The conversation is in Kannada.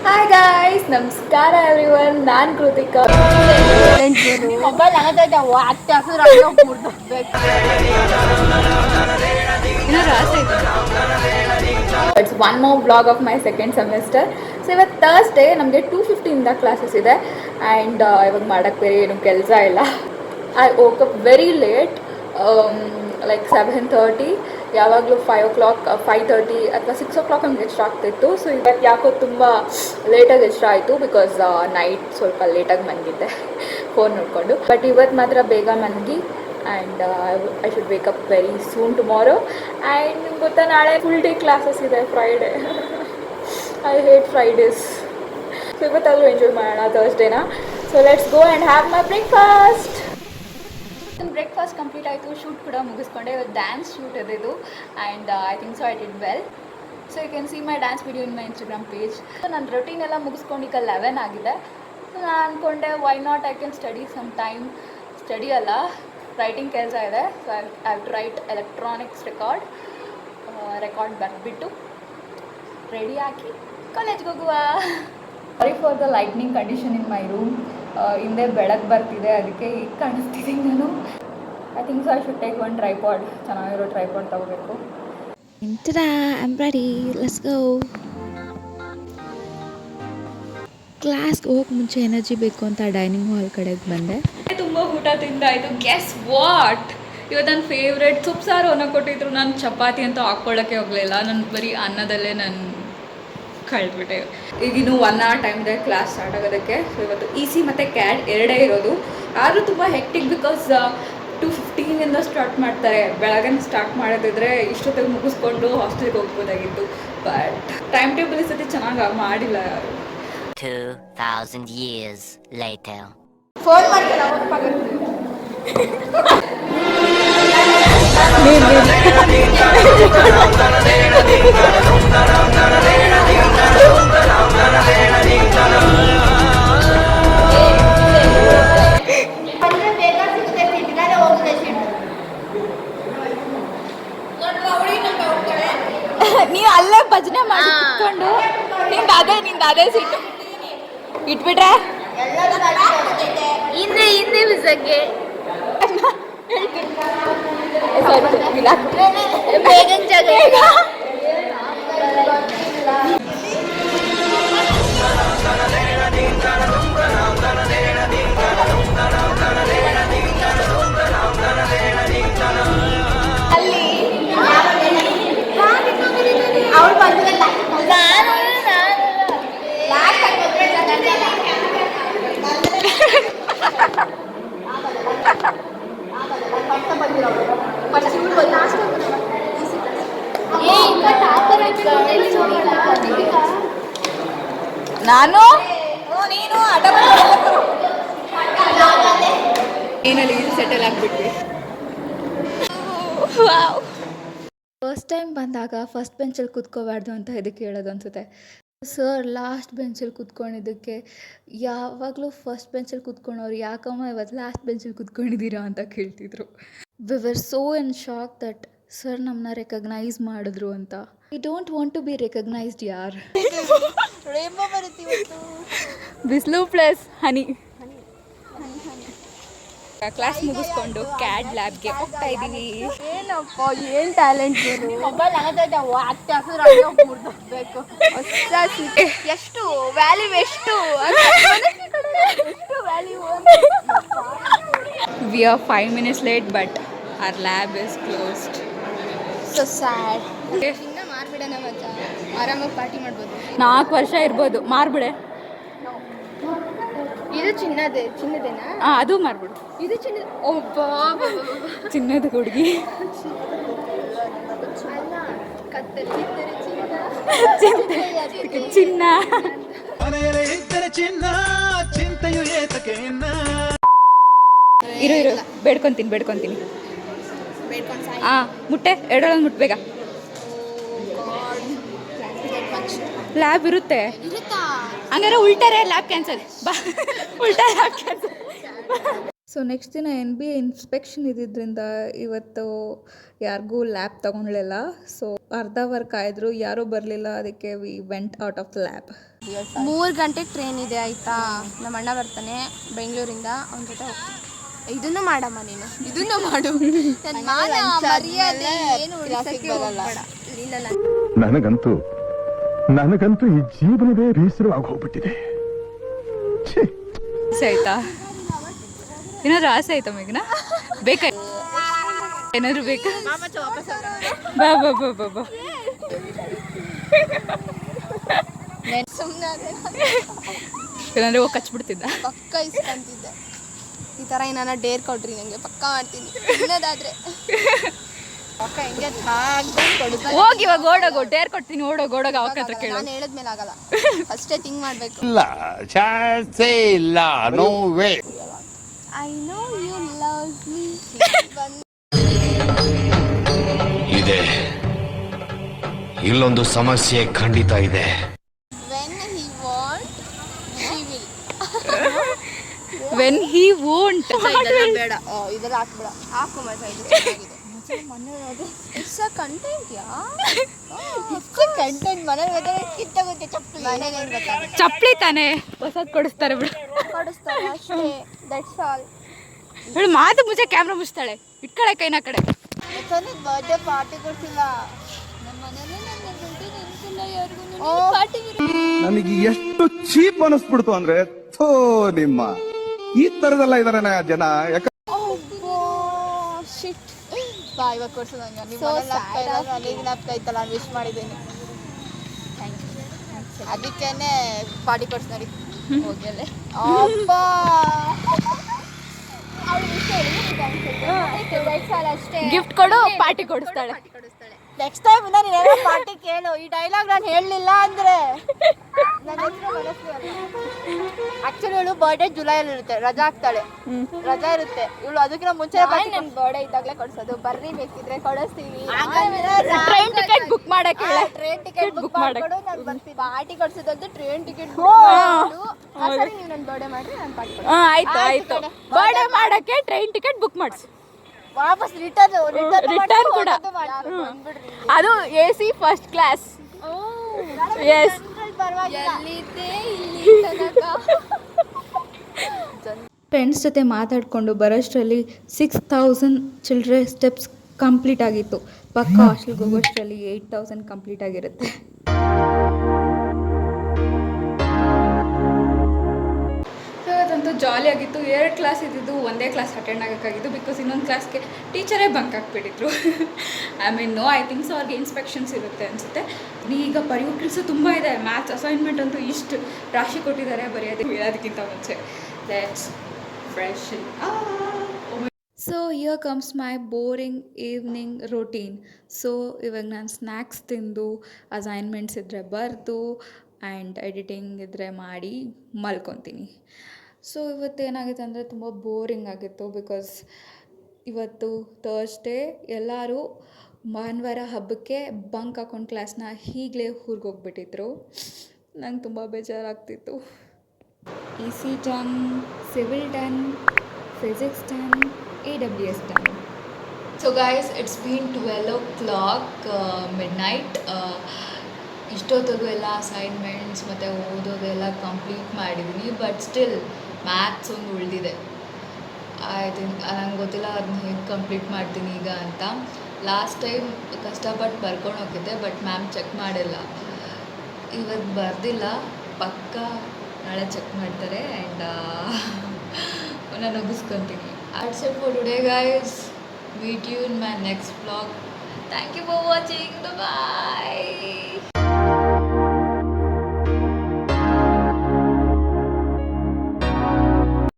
ಹಾಯ್ ಗಾಯ್ಸ್, ನಮಸ್ಕಾರ ಎವ್ರಿವನ್. ನಾನು Krithika. It's one more blog of my second semester. So ಇವತ್ತು ಥರ್ಸ್ಡೇ, ನಮಗೆ 2:15 ಕ್ಲಾಸಸ್ ಇದೆ. ಆ್ಯಂಡ್ ಇವಾಗ ಮಾಡೋಕ್ಕೆ ಬೇರೆ ಏನು ಕೆಲಸ ಇಲ್ಲ. I woke up very late, like 7:30. ಯಾವಾಗಲೂ 5 o'clock, 5:30 ಅಥವಾ 6 o'clock ನಮ್ಗೆ ಎಷ್ಟ ಆಗ್ತಿತ್ತು. ಸೊ ಇವತ್ತು ಯಾಕೋ ತುಂಬ ಲೇಟಾಗಿ ಎಷ್ಟ ಆಯಿತು, ಬಿಕಾಸ್ ನೈಟ್ ಸ್ವಲ್ಪ ಲೇಟಾಗಿ ಮಲಗಿದ್ದೆ ಫೋನ್ ನೋಡಿಕೊಂಡು. ಬಟ್ ಇವತ್ತು ಮಾತ್ರ ಬೇಗ ಮಲಗಿ. And I should wake up very soon tomorrow. And ನಿಮ್ಗೆ ಗೊತ್ತಾ, ನಾಳೆ ಫುಲ್ ಡೇ ಕ್ಲಾಸಸ್ ಇದೆ, Friday. I hate Fridays. So ಇವತ್ತಾದರೂ ಎಂಜಾಯ್ ಮಾಡೋಣ ಥರ್ಸ್ಡೇನ. So let's go and have my breakfast. Breakfast complete ಆಯಿತು, ಶೂಟ್ ಕೂಡ ಮುಗಿಸ್ಕೊಂಡೆ. ಇವತ್ತು ಡ್ಯಾನ್ಸ್ ಶೂಟ್ ಇದು. And I think so I did well. So you can see my dance video in my Instagram page. So ನನ್ನ ರೊಟೀನ್ ಎಲ್ಲ ಮುಗಿಸ್ಕೊಂಡು ಈಗ 11 ಆಗಿದೆ. ಸೊ ನಾನು ಅಂದ್ಕೊಂಡೆ why not I can study some time. Study ಅಲ್ಲ, ರೈಟಿಂಗ್ ಕೆಲಸ ಇದೆ. So I have to write electronics record ಬರೆದ್ಬಿಟ್ಟು ರೆಡಿ ಹಾಕಿ ಕಾಲೇಜ್ಗೆ ಹೋಗುವ. Sorry for the lightning condition in my room. ಹಿಂದೆ ಬೆಳಕು ಬರ್ತಿದೆ, ಅದಕ್ಕೆ ಈಗ ಕಾಣಿಸ್ತಿದ್ದೀನಿ ನಾನು. I think so I should take one tripod. ಚೆನ್ನಾಗಿರೋ ಟ್ರೈಪಾಡ್ ತಗೋಬೇಕು. I'm ready. Let's go. ಕ್ಲಾಸ್ಗೆ ಹೋಗಿ ಮುಂಚೆ ಎನರ್ಜಿ ಬೇಕು ಅಂತ ಡೈನಿಂಗ್ ಹಾಲ್ ಕಡೆಗೆ ಬಂದೆ. ತುಂಬ ಊಟ ತಿಂದಾಯಿತು. ಗೆಸ್ ವಾಟ್, ಇವತ್ತು ನನ್ನ ಫೇವ್ರೆಟ್ ಸೊಪ್ಪು ಸಾರು ಅನ್ನ ಕೊಟ್ಟಿದ್ರು. ನಾನು ಚಪಾತಿ ಅಂತ ಹಾಕ್ಕೊಳ್ಳೋಕ್ಕೆ ಹೋಗಲಿಲ್ಲ. ನಾನು ಬರೀ ಅನ್ನದಲ್ಲೇ ನಾನು ಕಳೆದ್ಬಿಟ್ಟೆ. ಈಗಿನ್ನೂ 1 hour ಟೈಮ್ ಇದೆ ಕ್ಲಾಸ್ ಸ್ಟಾರ್ಟ್ ಆಗೋದಕ್ಕೆ. ಸೊ ಇವತ್ತು EC ಮತ್ತು CAD ಎರಡೇ ಇರೋದು. ಆದರೂ ತುಂಬ ಹೆಕ್ಟಿಕ್, ಬಿಕಾಸ್ 2:15 ಸ್ಟಾರ್ಟ್ ಮಾಡ್ತಾರೆ. ಬೆಳಗ್ಗೆ ಸ್ಟಾರ್ಟ್ ಮಾಡೋದಿದ್ರೆ ಇಷ್ಟೊತ್ತಿಗೆ ಮುಗಿಸ್ಕೊಂಡು ಹಾಸ್ಟೆಲ್ಗೆ ಹೋಗ್ಬೋದಾಗಿತ್ತು. ಬಟ್ ಟೈಮ್ ಟೇಬಲ್ ಈ ಸತಿ ಚೆನ್ನಾಗಿ ಮಾಡಿಲ್ಲ ಯಾರು. 2000 years later. ಫೋನ್ ಮಾಡ್ತಾರೆ ನೀವು ಅಲ್ಲೇ ಭಜನೆ ಮಾಡಿ ಕುತ್ಕೊಂಡು ನಿಂದ ಅದೇ ಸೀಟು ಇಟ್ಬಿಟ್ರೆ ಹಿಂದೆ ಬಿಸಕ್ಕೆ ಬೇಗನ್ ಜಾಗ ಅಲ್ಲಿ ನಾನು ನೀನು ಏನಲ್ಲಿ ಸೆಟಲ್ ಆಗಿಬಿಟ್ವಿ. ಫಸ್ಟ್ ಟೈಮ್ ಬಂದಾಗ ಫಸ್ಟ್ ಬೆಂಚಲ್ಲಿ ಕೂತ್ಕೋಬಾರ್ದು ಅಂತ ಇದಕ್ಕೆ ಹೇಳೋದು ಅನಿಸುತ್ತೆ. ಸರ್ ಲಾಸ್ಟ್ ಬೆಂಚಲ್ಲಿ ಕೂತ್ಕೊಂಡಿದ್ದಕ್ಕೆ ಯಾವಾಗಲೂ ಫಸ್ಟ್ ಬೆಂಚಲ್ಲಿ ಕೂತ್ಕೊಂಡವ್ರು ಯಾಕಮ್ಮ ಇವತ್ತು ಲಾಸ್ಟ್ ಬೆಂಚಲ್ಲಿ ಕೂತ್ಕೊಂಡಿದ್ದೀರಾ ಅಂತ ಕೇಳ್ತಿದ್ರು. We were so in shock that sir ನಮ್ಮನ್ನ ರೆಕಗ್ನೈಸ್ ಮಾಡಿದ್ರು ಅಂತ. We don't want to be recognised ಯಾರ್. ಬಿಸಿಲು ಪ್ಲಸ್ ಹನಿ. ಕ್ಲಾಸ್ ಮುಗಿಸ್ಕೊಂಡು CAD ಲ್ಯಾಬ್ಗೆ ಹೋಗ್ತಾ ಇದ್ದೀವಿ. ಏನಪ್ಪ ಏನು ಟ್ಯಾಲೆಂಟ್ ಎಷ್ಟು ವ್ಯಾಲ್ಯೂ ಎಷ್ಟು value. We are 5 minutes late, but our lab is closed. So sad. ಇನ್ನ ಮಾರ್ಬಿಡೋಣ ಮಚ್ಚ, ಆರಾಮಾಗಿ ಪಾರ್ಟಿ ಮಾಡ್ಬೋದು. 4 ವರ್ಷ ಇರ್ಬೋದು, ಮಾರ್ಬಿಡೆ. ಇದು ಚಿನ್ನದೇನಾ? ಅದು ಮಾರ್ಬಿಡು. ಇದು ಚಿನ್ನ. ಒಬ್ಬ ಚಿನ್ನದ ಹುಡುಗಿ. ಚಿನ್ನ ಇರು ಬೇಡ್ಕೊಂತೀನಿ. ಮುಟ್ಟೆ ಎರಡೊಳಗೆ ಮುಟ್ಬೇಗ. ಲ್ಯಾಬ್ ಇರುತ್ತೆ ಹಂಗಾರೆ. ಉಲ್ಟಾರೆ ಲ್ಯಾಬ್ ಕ್ಯಾನ್ಸಲ್. ಬಾ ಉಲ್ಟಾ ಲ್ಯಾಬ್ ಕ್ಯಾನ್ಸಲ್. ಸೊ ನೆಕ್ಸ್ಟ್ ದಿನ NBA ಇನ್ಸ್ಪೆಕ್ಷನ್ ಇದ್ದಿದ್ದರಿಂದ ಇವತ್ತು ಯಾರಿಗೂ ಲ್ಯಾಬ್ ತೊಗೊಳ್ಳಿಲ್ಲ. ಸೊ ಅರ್ಧ ಅವರ್ ಕಾಯಿದ್ರು, ಯಾರೂ ಬರಲಿಲ್ಲ. ಅದಕ್ಕೆ we went out of the lab. 3 ಗಂಟೆಗೆ ಟ್ರೈನ್ ಇದೆ ಆಯಿತಾ. ನಮ್ಮ ಅಣ್ಣ ಬರ್ತಾನೆ ಬೆಂಗಳೂರಿಂದ, ಅವನ ಜೊತೆ ಹೋಗ್ತೀನಿ. ಇದನ್ನು ಮಾಡಮ್ಮ ನೀನು, ಇದನ್ನು ಮಾಡು. ನನ್ನ ಮಾನ ಮರ್ಯಾದೆ ಏನು ಉಳಿಸಕ್ಕೆ ಹೋಗಬೇಡ. ನನಗಂತೂ ಈ ಜೀವನವೇ ಬೇಸರವಾಗಿ ಹೋಗ್ಬಿಟ್ಟಿದೆ. ಆಯ್ತಾ? ಏನಾದ್ರು ಆಸೆ ಆಯ್ತಾ ಮೇಘನಾ? ಬೇಕಾ? ಏನಾದ್ರು ಬೇಕಾ? ಬಾ ಬಾ ಬಾ ಬಾ ಬಾ. ಸುಮ್ಮನೆ ಏನಾದ್ರು ಹೋಗಿ ಕಚ್ಬಿಡ್ತಿದ್ದ. ಪಕ್ಕ ಇಸ್ಕೊಂತಿದ್ದೆ. ಈ ಥರ ಏನಾರ ಡೇರ್ ಕೊಡ್ರಿ ನನಗೆ, ಪಕ್ಕ ಮಾಡ್ತೀನಿ ಇನ್ನದಾದ್ರೆ. ಪಕ್ಕ ಹೆಂಗೆ ಹೋಗಿ ಇವಾಗ ಓಡೋಗು, ಡೇರ್ ಕೊಡ್ತೀನಿ, ಓಡೋಗ ಅವಕ್ಕ ಹತ್ರ ಕೇಳು. ನಾನು ಹೇಳಿದ್ಮೇಲೆ ಆಗಲ್ಲ, ಫಸ್ಟೇ ಥಿಂಕ್ ಮಾಡಬೇಕು. ಇಲ್ಲ, ಚಾನ್ಸೇ ಇಲ್ಲ, no way. I know you love me. ಇದೆ, ಇಲ್ಲೊಂದು ಸಮಸ್ಯೆ ಖಂಡಿತ ಇದೆ. When he want she will. When he won't. ಬೇಡ, ಇದೆಲ್ಲ ಹಾಕ್ಬೇಡ, ಹಾಕು ಮತ್ತೆ. ಇದು ಚೆನ್ನಾಗಿದೆ. It's a content yeah, it's a content. ಮನೇಲಿ ಹೋದ್ರೆ ಕಿತ್ತಾಗುತ್ತೆ ಚಪ್ಪಲಿ. ಮನೇಲಿ ಏನು ಗೊತ್ತಾಗುತ್ತೆ, ಚಪ್ಪಲಿ ತಾನೇ ಹೊಸದ್ ಕೊಡಿಸ್ತಾರೆ ಬಿಡು. ಕೊಡಿಸ್ತಾರೆ ಅಷ್ಟೇ, ದಟ್ಸ್ ಆಲ್. ಹೇಳು ಮಾತು ಮುಚ್ಚೆ ಕ್ಯಾಮ್ರಾ ಮುಚ್ತಾಳೆ. ಇಟ್ಕಳೆ ಕೈನ ಕಡೆ. ಯಾಕಂದ್ರೆ ಬರ್ಡೇ ಪಾರ್ಟಿ ಕೊಡ್ಸಿಲ್ಲ ನಮ್ಮ ಮನೇಲಿ. ನನ್ನ ಬರ್ಡೇ ನೆನಪಿಲ್ಲ ಯಾರಿಗೂ. ಪಾರ್ಟಿ ನನಗೆ ಎಷ್ಟು ಚೀಪ್ ಅನಿಸ್ಬಿಡ್ತು ಅಂದ್ರೆ, ಥೋ ನಿಮ್ಮ ಈ ತರದೆಲ್ಲ ಇದಾರೆ ಜನ. ಯಾಕ ಶಿಟ್. ಬಾ ಇವಾಗ ಕೊಡ್ಸೋದು ನಂಗೆ. ನಾನು ವಿಶ್ ಮಾಡಿದ್ದೀನಿ, ಅದಕ್ಕೇನೆ ಪಾರ್ಟಿ ಕೊಡ್ಸಿ ನೋಡಿ. ಹೋಗಲೆ ಅಪ್ಪ ಗಿಫ್ಟ್ ಕೊಡು, ಪಾರ್ಟಿ ಕೊಡಿಸ್ತಾಳೆ. ನೆಕ್ಸ್ಟ್ ಟೈಮ್ ನಾನು ಏನೋ ಪಾರ್ಟಿ ಕೇಳು. ಈ ಡೈಲಾಗ್ ನಾನು ಹೇಳಲಿಲ್ಲ ಅಂದ್ರೆ ನನ್ನ ಹೆಸರು ಮನಸ್ವಿ ಅಲ್ಲ. ಆಕ್ಚುಲಿ ಇವಳು ಬರ್ಡೇ ಜುಲೈಯಲ್ಲಿ ಇರುತ್ತೆ, ರಜಾ ಆಗ್ತಾಳೆ, ರಜಾ ಇರುತ್ತೆ ಇವಳು. ಅದಕ್ಕಿಂತ ಮುಂಚೆ ನನ್ನ ಬರ್ಡೇ ಇದ್ದಾಗಲೇ ಕೊಡಿಸೋದು. ಬರ್ರಿ, ಬೇಕಿದ್ರೆ ಕೊಡಿಸ್ತೀವಿ. ಟ್ರೈನ್ ಟಿಕೆಟ್ ಬುಕ್ ಮಾಡಕ್ಕೆ. ಟ್ರೈನ್ ಟಿಕೆಟ್ ಬುಕ್ ಮಾಡ್ಕೊಡು, ನಾನು ಬರ್ತೀನಿ. ಪಾರ್ಟಿ ಕೊಡ್ಸೋದಂತೂ ಟ್ರೈನ್ ಟಿಕೆಟ್ ಸರಿ. ನೀವು ನನ್ನ ಬರ್ಡೇ ಮಾಡ್ರಿ, ನಾನು ಪಾರ್ಟಿ ಕೊಡ್ತೀನಿ. ಆಯ್ತು ಆಯ್ತು. ಬರ್ಡೇ ಮಾಡಕ್ಕೆ ಟ್ರೈನ್ ಟಿಕೆಟ್ ಬುಕ್ ಮಾಡಿಸಿ, ವಾಪಸ್ ರಿಟರ್ನ್ ಕೂಡ. ಅದು AC first class. Yes. Friends ಜೊತೆ ಮಾತಾಡಿಕೊಂಡು ಬರೋಷ್ಟರಲ್ಲಿ 6000 ಚಿಲ್ಡ್ರೆ ಸ್ಟೆಪ್ಸ್ ಕಂಪ್ಲೀಟ್ ಆಗಿತ್ತು. ಪಕ್ಕ ಹಾಸ್ಟೆಲ್ಗೆ ಹೋಗೋಷ್ಟರಲ್ಲಿ 8000 ಕಂಪ್ಲೀಟ್ ಆಗಿರುತ್ತೆ. ಅದಂತೂ ಜಾಲಿ ಆಗಿತ್ತು. 2 ಕ್ಲಾಸ್ ಇದ್ದಿದ್ದು, ಒಂದೇ ಕ್ಲಾಸ್ ಅಟೆಂಡ್ ಆಗೋಕ್ಕಾಗಿತ್ತು. ಬಿಕಾಸ್ ಇನ್ನೊಂದು ಕ್ಲಾಸ್ಗೆ ಟೀಚರೇ ಬಂಕ್ ಹಾಕ್ಬಿಟ್ಟಿದ್ರು. ಐ ಥಿಂಕ್ಸ್ ಅವ್ರಿಗೆ ಇನ್ಸ್ಪೆಕ್ಷನ್ಸ್ ಇರುತ್ತೆ ಅನಿಸುತ್ತೆ. ಈಗ ಬರೆಯೋ ಕೆಲಸ ತುಂಬ ಇದೆ. ಮ್ಯಾಥ್ಸ್ ಅಸೈನ್ಮೆಂಟ್ ಅಂತೂ ಇಷ್ಟು ರಾಶಿ ಕೊಟ್ಟಿದ್ದಾರೆ ಬರೆಯೋದಕ್ಕೆ ಹೇಳೋದಕ್ಕಿಂತ ಮುಂಚೆ. Let's fresh. So here comes my boring evening routine. So ಇವಾಗ ನಾನು ಸ್ನ್ಯಾಕ್ಸ್ ತಿಂದು, ಅಸೈನ್ಮೆಂಟ್ಸ್ ಇದ್ದರೆ ಬರೆದು, ಆ್ಯಂಡ್ ಎಡಿಟಿಂಗ್ ಇದ್ದರೆ ಮಾಡಿ ಮಲ್ಕೊತೀನಿ. ಸೊ ಇವತ್ತೇನಾಗಿತ್ತು ಅಂದರೆ ತುಂಬ ಬೋರಿಂಗ್ ಆಗಿತ್ತು. ಬಿಕಾಸ್ ಇವತ್ತು ಥರ್ಸ್ಡೇ. ಎಲ್ಲರೂ ಭಾನುವಾರ ಹಬ್ಬಕ್ಕೆ ಬಂಕ್ ಹಾಕೊಂಡು ಕ್ಲಾಸ್ನ ಈಗಲೇ ಊರಿಗೆ ಹೋಗ್ಬಿಟ್ಟಿದ್ರು. ನಂಗೆ ತುಂಬ ಬೇಜಾರಾಗ್ತಿತ್ತು. EC done, civil done, physics done, AWS done. So guys, it's been 12 o'clock midnight. ಇಷ್ಟೊತ್ತಿಗೂ ಎಲ್ಲ ಅಸೈನ್ಮೆಂಟ್ಸ್ ಮತ್ತು ಓದೋದೆಲ್ಲ ಕಂಪ್ಲೀಟ್ ಮಾಡಿದ್ದೀನಿ. ಬಟ್ ಸ್ಟಿಲ್ ಮ್ಯಾಥ್ಸ್ ಒಂದು ಉಳಿದಿದೆ. ನಂಗೆ ಗೊತ್ತಿಲ್ಲ ಅದನ್ನ ಹೇಗೆ ಕಂಪ್ಲೀಟ್ ಮಾಡ್ತೀನಿ ಈಗ ಅಂತ. ಲಾಸ್ಟ್ ಟೈಮ್ ಕಷ್ಟಪಟ್ಟು ಬರ್ಕೊಂಡು ಹೋಗಿದ್ದೆ, ಬಟ್ ಮ್ಯಾಮ್ ಚೆಕ್ ಮಾಡಿಲ್ಲ. ಇವತ್ತು ಬರ್ದಿಲ್ಲ, ಪಕ್ಕ ನಾಳೆ ಚೆಕ್ ಮಾಡ್ತಾರೆ. ಆ್ಯಂಡ್ ನಾನು ಮುಗಿಸ್ಕೊತೀನಿ. That's it for today guys. Meet you in my next vlog. Thank you for watching. Bye bye.